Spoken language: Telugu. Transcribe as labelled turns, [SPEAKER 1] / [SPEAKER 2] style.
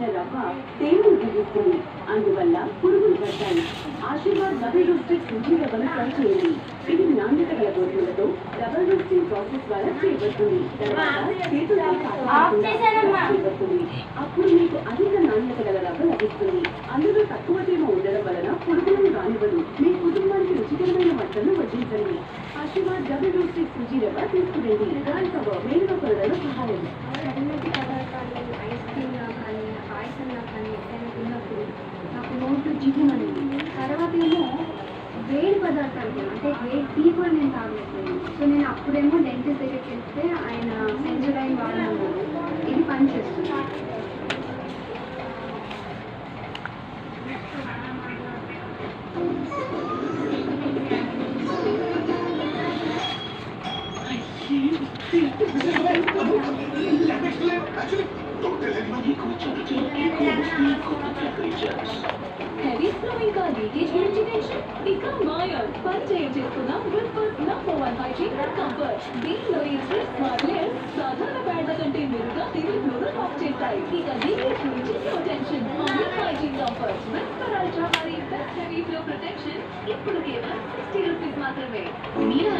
[SPEAKER 1] వేసిన రవ్వ తేమను తగ్గిస్తుంది, అందువల్ల పురుగులు పడతాయి. ఆశీర్వాద్ డబుల్ రోస్టెడ్ సూజీ రవ్వను ట్రై చేయండి. ఇది నాణ్యత గల గోధుమలతో డబుల్ రోస్టింగ్ ప్రాసెస్ ద్వారా చేయబడుతుంది. తర్వాత చేతులతో చేయబడుతుంది. అప్పుడు మీకు అధిక నాణ్యత గల రవ్వ లభిస్తుంది. అందులో తక్కువ తేమ ఉండడం వలన పురుగులను రానివ్వదు. మీ కుటుంబానికి రుచికరమైన వంటలను వడ్డించండి. ఆశీర్వాద్ డబుల్ రోస్టెడ్ సూజీ రవ్వ తీసుకురండి. దానితో మేలుగా కొరడలో సహాయం.
[SPEAKER 2] ఐస్ క్రీమ్లా కానీ పాయసంలా కానీ ఎక్కడైనా తిన్నప్పుడు నాకు నోట్లో జిగుమనేది. తర్వాత ఏమో వేడి పదార్థాలు అంటే వేడి టీ కూడా నేను తాగలేకపోయాను. సో నేను అప్పుడేమో డెంటిస్ట్ దగ్గరికి వెళ్తే ఆయన సెంజరైన్ వాడమన్నారు. ఇది పనిచేస్తుంది.
[SPEAKER 1] Heavy flowing का लीकेज गुరించి టెన్షన్ ఇక మాయర్ పరిచయం చేస్తున్న విల్పర్స్ #1 హైజీన్ కంఫర్ట్. దీనిలో స్మార్ట్ లేయర్స్ సాధారణ ప్యాడ్ల కంటే మెరుగ్గా టీవీలో ఆఫ్ చేస్తాయి. ఇక లీకేజ్ గురించి no tension. Only hygiene comfort Whisper ultra మరి బెస్ట్ హెవీ ఫ్లో ప్రొటెక్షన్ ఇప్పుడు కేవలం ₹60 మాత్రమే. మీరు